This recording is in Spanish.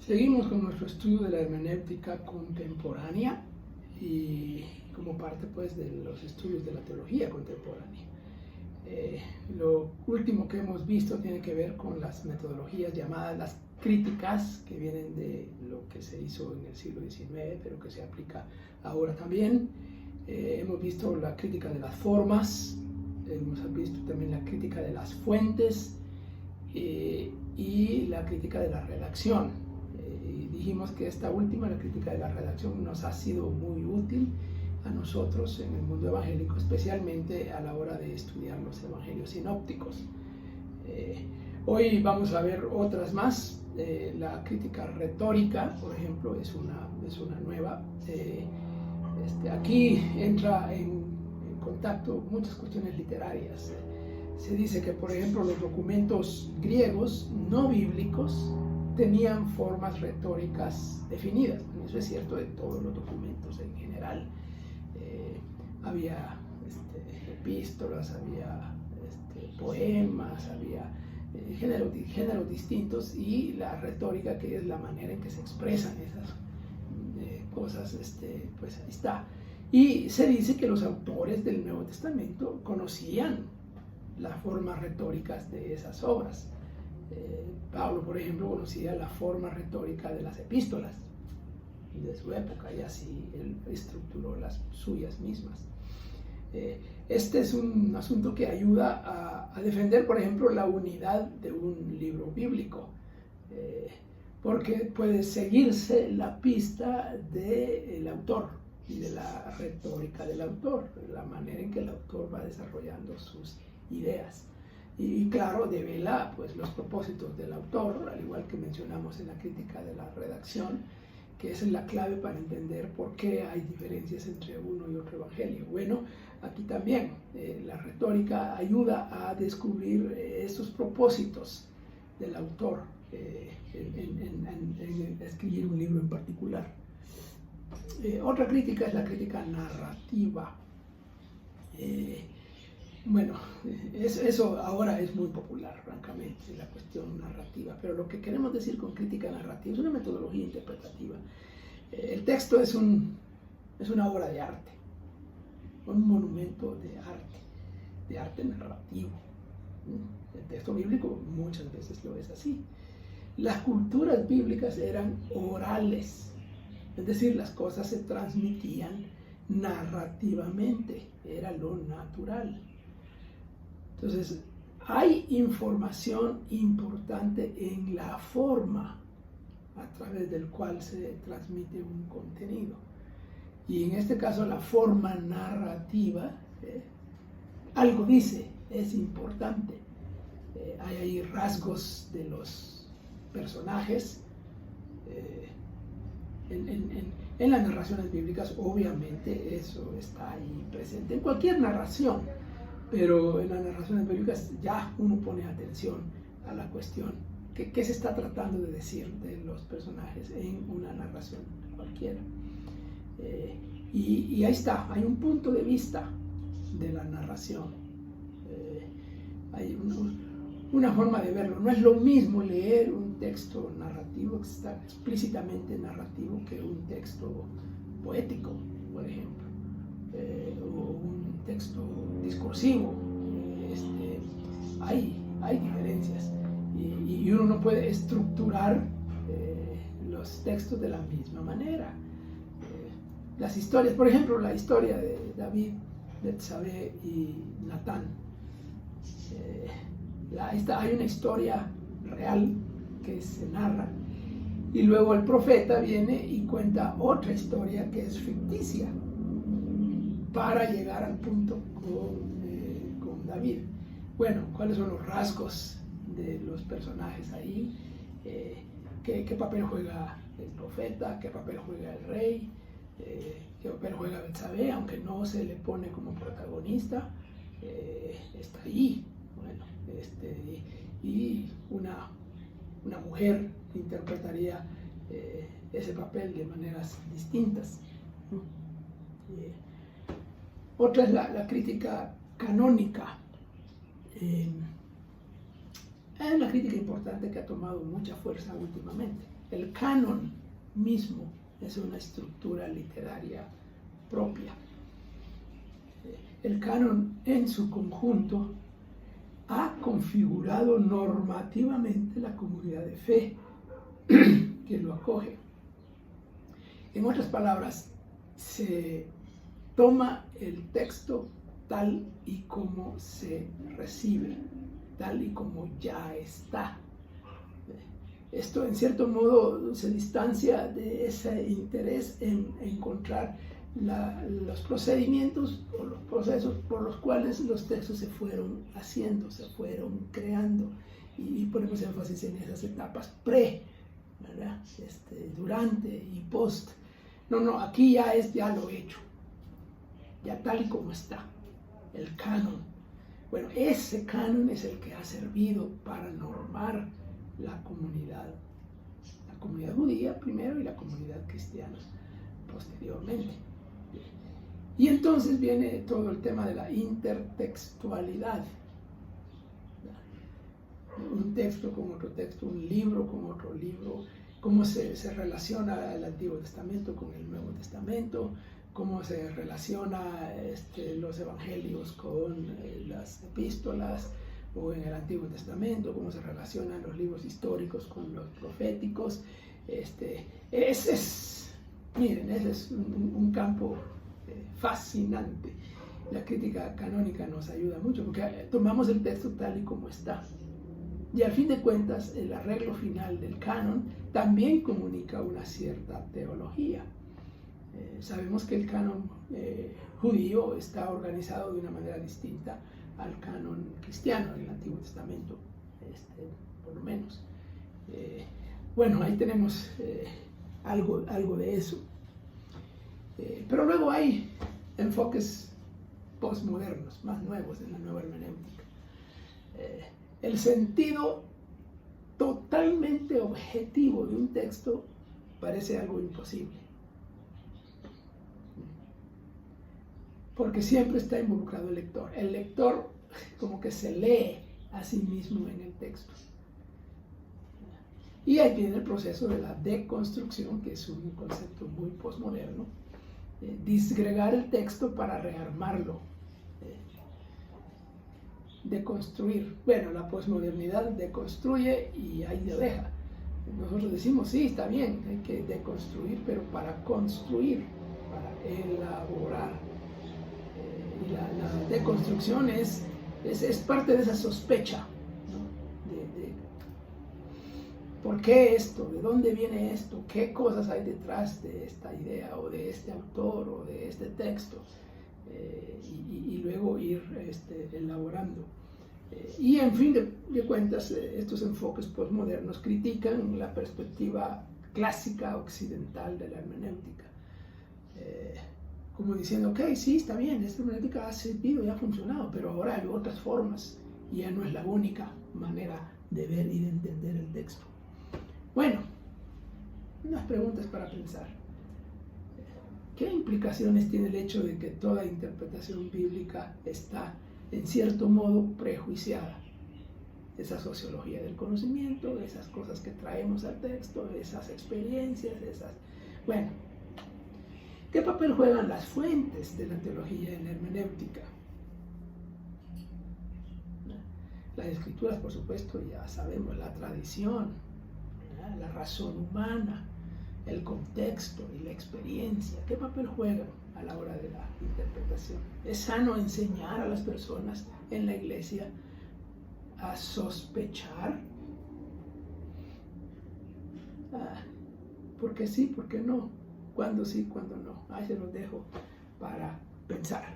Seguimos con nuestro estudio de la hermenéutica contemporánea y como parte pues de los estudios de la teología contemporánea. Lo último que hemos visto tiene que ver con las metodologías llamadas las críticas, que vienen de lo que se hizo en el siglo XIX, pero que se aplica ahora también. Hemos visto la crítica de las formas, hemos visto también la crítica de las fuentes y la crítica de la redacción. Dijimos que esta última, la crítica de la redacción, nos ha sido muy útil a nosotros en el mundo evangélico, especialmente a la hora de estudiar los evangelios sinópticos. Hoy vamos a ver otras más. La crítica retórica, por ejemplo, es una nueva. Aquí entra en contacto muchas cuestiones literarias. Se dice que, por ejemplo, los documentos griegos no bíblicos tenían formas retóricas definidas. Eso es cierto de todos los documentos en general. Había epístolas, había poemas, había géneros distintos, y la retórica, que es la manera en que se expresan esas cosas, pues ahí está. Y se dice que los autores del Nuevo Testamento conocían las formas retóricas de esas obras. Pablo, por ejemplo, conocía la forma retórica de las epístolas de su época, y así él estructuró las suyas mismas. Este es un asunto que ayuda a defender, por ejemplo, la unidad de un libro bíblico, porque puede seguirse la pista del autor y de la retórica del autor, la manera en que el autor va desarrollando sus ideas. Y claro, devela pues los propósitos del autor, al igual que mencionamos en la crítica de la redacción, que es la clave para entender por qué hay diferencias entre uno y otro evangelio. Bueno, aquí también la retórica ayuda a descubrir esos propósitos del autor en escribir un libro en particular. Otra crítica es la crítica narrativa. Bueno, eso ahora es muy popular, francamente, la cuestión narrativa, pero lo que queremos decir con crítica narrativa es una metodología interpretativa. El texto es una obra de arte, un monumento de arte narrativo. El texto bíblico muchas veces lo es así. Las culturas bíblicas eran orales, es decir, las cosas se transmitían narrativamente, era lo natural. Entonces, hay información importante en la forma a través del cual se transmite un contenido. Y en este caso, la forma narrativa, algo dice, es importante. Hay ahí rasgos de los personajes. En las narraciones bíblicas, obviamente, eso está ahí presente. En cualquier narración. Pero en las narraciones bíblicas ya uno pone atención a la cuestión. ¿Qué se está tratando de decir de los personajes en una narración cualquiera? Y ahí está, hay un punto de vista de la narración. Hay una forma de verlo. No es lo mismo leer un texto narrativo, que está explícitamente narrativo, que un texto poético, por ejemplo, o un texto discursivo. Hay diferencias, y uno no puede estructurar los textos de la misma manera. Las historias, por ejemplo, la historia de David, Betsabé y Natán. Hay una historia real que se narra, y luego el profeta viene y cuenta otra historia que es ficticia para llegar al punto con David. Bueno, ¿cuáles son los rasgos de los personajes ahí? ¿Qué papel juega el profeta? ¿Qué papel juega el rey? ¿Qué papel juega Betsabé? Aunque no se le pone como protagonista, está ahí. Bueno, y una mujer interpretaría ese papel de maneras distintas. Otra es la crítica canónica. Es una crítica importante que ha tomado mucha fuerza últimamente. El canon mismo es una estructura literaria propia. El canon en su conjunto ha configurado normativamente la comunidad de fe que lo acoge. En otras palabras, se toma el texto tal y como se recibe, tal y como ya está. Esto en cierto modo se distancia de ese interés en encontrar los procedimientos o los procesos por los cuales los textos se fueron haciendo, se fueron creando, y ponemos énfasis en esas etapas ¿verdad? Durante y post. No, aquí ya es ya lo hecho, ya tal y como está, el canon. Bueno, ese canon es el que ha servido para normar la comunidad judía primero y la comunidad cristiana posteriormente. Y entonces viene todo el tema de la intertextualidad. Un texto con otro texto, un libro con otro libro, cómo se relaciona el Antiguo Testamento con el Nuevo Testamento, cómo se relaciona los evangelios con las epístolas, o en el Antiguo Testamento, cómo se relacionan los libros históricos con los proféticos. Miren, ese es un campo fascinante. La crítica canónica nos ayuda mucho porque tomamos el texto tal y como está. Y al fin de cuentas, el arreglo final del canon también comunica una cierta teología. Sabemos que el canon judío está organizado de una manera distinta al canon cristiano del Antiguo Testamento, por lo menos. Bueno, ahí tenemos algo de eso. Pero luego hay enfoques postmodernos, más nuevos en la nueva hermenéutica. El sentido totalmente objetivo de un texto parece algo imposible, porque siempre está involucrado el lector. El lector como que se lee a sí mismo en el texto. Y ahí viene el proceso de la deconstrucción, que es un concepto muy postmoderno. Disgregar el texto para rearmarlo. Deconstruir. Bueno, la posmodernidad deconstruye y ahí lo deja. Nosotros decimos, sí, está bien, hay que deconstruir, pero para construir, para elaborar. Y la deconstrucción es parte de esa sospecha, ¿no? de ¿por qué esto? ¿De dónde viene esto? ¿Qué cosas hay detrás de esta idea o de este autor o de este texto? Y luego ir elaborando. Y en fin de cuentas, estos enfoques postmodernos critican la perspectiva clásica occidental de la hermenéutica. Como diciendo, ok, sí, está bien, esta hermenéutica ha servido y ha funcionado, pero ahora hay otras formas y ya no es la única manera de ver y de entender el texto. Bueno, unas preguntas para pensar. ¿Qué implicaciones tiene el hecho de que toda interpretación bíblica está, en cierto modo, prejuiciada? Esa sociología del conocimiento, esas cosas que traemos al texto, esas experiencias, Bueno, ¿qué papel juegan las fuentes de la teología en la hermenéutica? Las escrituras, por supuesto, ya sabemos, la tradición, la razón humana, el contexto y la experiencia. ¿Qué papel juegan a la hora de la interpretación? ¿Es sano enseñar a las personas en la iglesia a sospechar? ¿Por qué sí, por qué no? ¿Cuándo sí, cuándo no? Ahí se los dejo para pensar.